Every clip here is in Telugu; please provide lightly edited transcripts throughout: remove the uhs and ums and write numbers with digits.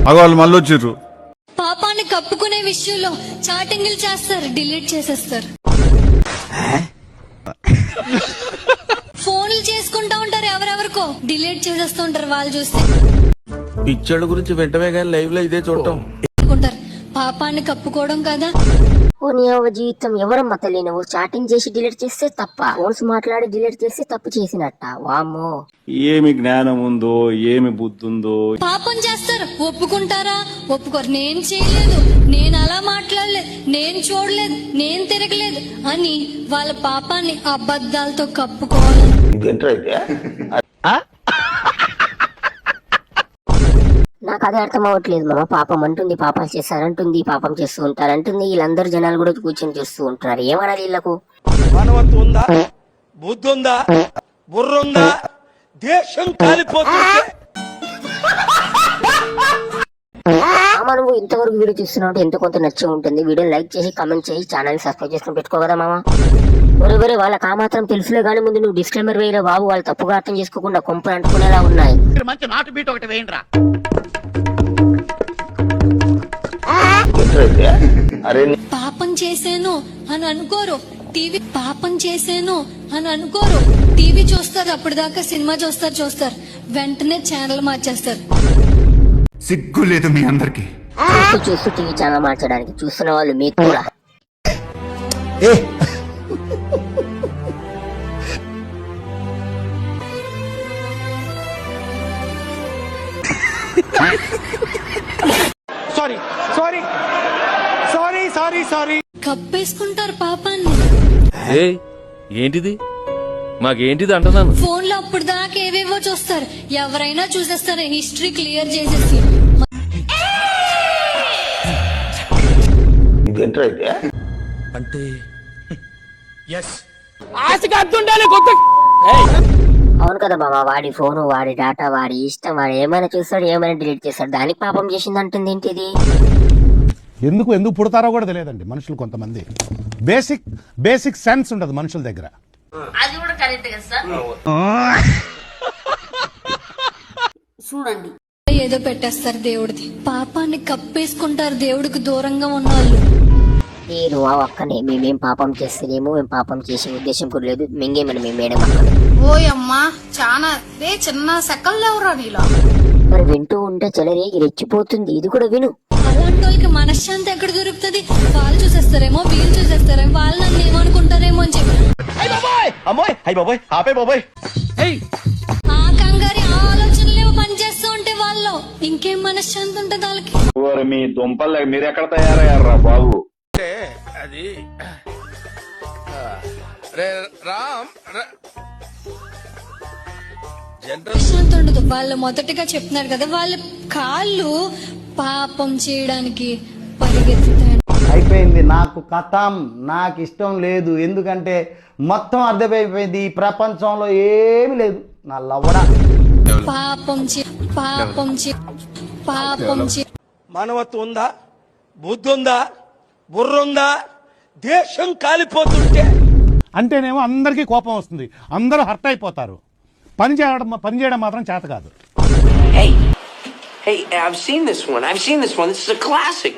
వాళ్ళు మళ్ళీ వచ్చిర్రు. పాపాన్ని కప్పుకునే విషయంలో చాటింగ్లు చేస్తారు, డిలీట్ చేసేస్తారు. ఫోన్లు చేసుకుంటా ఉంటారు, ఎవరెవరికో డిలీట్ చేసేస్తూ ఉంటారు. వాళ్ళు చూస్తే పిచ్చోళ్ళ గురించి వెంటనే కానీ లైవ్ లో ఇదే చూడటం. పాపాన్ని కప్పుకోవడం కదా. జీవితం ఎవరమ్మా తల్లి, నువ్వు చాటింగ్ చేసి డిలీట్ చేస్తే తప్ప, ఫోన్స్ మాట్లాడి డిలీట్ చేస్తే తప్పు చేసినట్ట. వామ్మో, ఏమి జ్ఞానం ఉందో, ఏమి బుద్ధి ఉందో. పాపం చేస్తారు, ఒప్పుకుంటారా? ఒప్పుకోరు. నేను చేయలేదు, నేను అలా మాట్లాడలేదు, నేను చూడలేదు, నేను తిరగలేదు అని వాళ్ళ పాపాన్ని అబద్ధాలతో కప్పుకోవాలి. నాకు అదే అర్థం అవ్వట్లేదు మామ. పాపం అంటుంది, పాపాలు చేస్తారంటుంది, పాపం చేస్తూ ఉంటారంటుంది. వీళ్ళందరూ జనాలు కూడా కూర్చొని చూస్తూ ఉంటున్నారు. ఏమనాలి వీళ్ళకు? మానవత్వం ఉందా, బుద్ధి ఉందా, బుర్ర ఉందా? దేశం కాలిపోతుంది. మామ నువ్వు ఇంతవరకు వీడియో చూస్తున్నావు, ఎంతో కొంత నచ్చి ఉంటుంది. వీడియో లైక్ చేసి కమెంట్ చేసి ఛానల్ సబ్స్క్రైబ్ చేసుకుని పెట్టుకో కదా మామ. ఒరే వాళ్ళకి ఆ మాత్రం తెలుసులే కానీ ముందు నువ్వు డిస్క్లైమర్ వేయరా బాబు. వాళ్ళు తప్పుగా అర్థం చేసుకోకుండా కొంపలు అంటుకునేలా ఉన్నాయి. మంచి నాటు బీట్ ఒకటి వేయండిరా. పాపం చేశాను అని అనుకోరు, పాపం చేశాను అని అనుకోరు. టీవీ చూస్తారు, అప్పటిదాకా సినిమా చూస్తారు, వెంటనే ఛానల్ మార్చేస్తారు. సిగ్గు లేదు మీ అందరికి. చూస్తూ టీవీ ఛానల్ మార్చడానికి చూస్తున్న వాళ్ళు మీకు కూడా. సారీ కప్పేసుకుంటారు పాపాన్ని. ఏంటిది మాకేంటిది అంటున్నాను. ఫోన్ లో అప్పుడు దాకా ఏవేవో చూస్తారు, ఎవరైనా చూసేస్తారు. హిస్టరీ క్లియర్ చేసేసి అంటే అవును కదా బాబా, వాడి ఫోను, వాడి డేటా, వాడి ఇష్టం, వాడు ఏమైనా చూస్తాడు, ఏమైనా డిలీట్ చేస్తాడు. దానికి పాపం చేసింది అంటుంది ఏంటిది? ఎందుకు పుడతారో కూడా తెలియదండి మనుషులు. కొంతమంది బేసిక్ సెన్స్ ఉండదు మనుషుల దగ్గర. అది కూడా కరెక్ట్ కదా సార్. చూడండి, ఏదో పెట్టేస్తారు దేవుడిది. పాపాన్ని కప్పేసుకుంటారు దేవుడికి దూరంగా ఉన్నవాళ్ళు. మీరు ఆ ఒక్కనే మేమేం పాపం చేస్తలేము, మేము పాపం చేసే ఉద్దేశం కూడా లేదు. మింగేమని మేము మేడం ఓయమ్మా చాలా చిన్న సెకల్లో ఎవరా నీలో. మరి వింటూ ఉంటే చెలరేగి రెచ్చిపోతుంది. ఇది కూడా విను. అలాంటి వాళ్ళకి మనశ్శాంతి ఎక్కడ దొరుకుతుంది? వాళ్ళు చూసేస్తారేమో, వీళ్ళు చూసేస్తారేమో, వాళ్ళు నన్ను ఏమనుకుంటారేమో అని చెప్పి ఆ కంగారి ఆలోచనలేమో పనిచేస్తూ ఉంటే వాళ్ళు ఇంకేం మనశ్శాంతి ఉంటుంది వాళ్ళకి. మీ దుంపలు మీరు ఎక్కడ తయారయ్యారా బాబు? అది మనశ్శాంతి ఉండదు. వాళ్ళు మొదటగా చెప్తున్నారు కదా, వాళ్ళ కాళ్ళు పాపం చేయడానికి పరిగెత్తుతాయి. అయిపోయింది, నాకు కథం, నాకు ఇష్టం లేదు. ఎందుకంటే మొత్తం అర్థమైపోయింది, ఈ ప్రపంచంలో ఏమి లేదు. నా లవ్వడా పాపం మానవత్వం ఉందా, బుద్ధి ఉందా, బుర్ర ఉందా? దేశం కాలిపోతుంటే అంటేనేమో అందరికీ కోపం వస్తుంది, అందరూ హర్ట్ అయిపోతారు. పని చేయడం మాత్రం చేత కాదు. Hey, I've seen this one. This is a classic.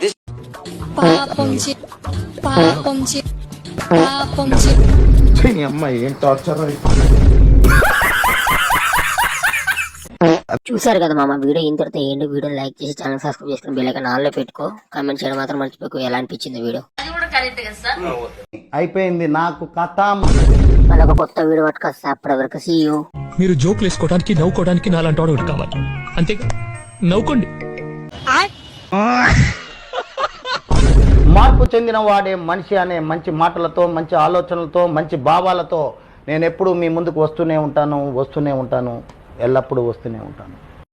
చూసారు కదా మామ, వీడియో ఇంతటితో ఏంటి. వీడియో లైక్ చేసి ఛానల్ సబ్స్క్రైబ్ చేసుకుని బెల్ ఐకాన్ ఆన్లో పెట్టుకో. కామెంట్ చేయడం మాత్రం మర్చిపోకు. ఎలా అనిపించింది వీడియో? అది కూడా కరెక్ట్ కదా సార్. అయిపోయింది, నాకు కథం. మళ్ళీ ఒక కొత్త వీడియో పట్టుకొస్తా. అప్పటి వరకు సీ యూ. మీరు జోకులు వేసుకోవడానికి నవ్వుకోవడానికి నాలాంటి వాడు ఒకటి కావాలి, అంతేగా? నవ్వుకోండి. మార్పు చెందిన వాడే మనిషి అనే మంచి మాటలతో, మంచి ఆలోచనలతో, మంచి భావాలతో నేను ఎప్పుడూ మీ ముందుకు వస్తూనే ఉంటాను, ఎల్లప్పుడూ వస్తూనే ఉంటాను.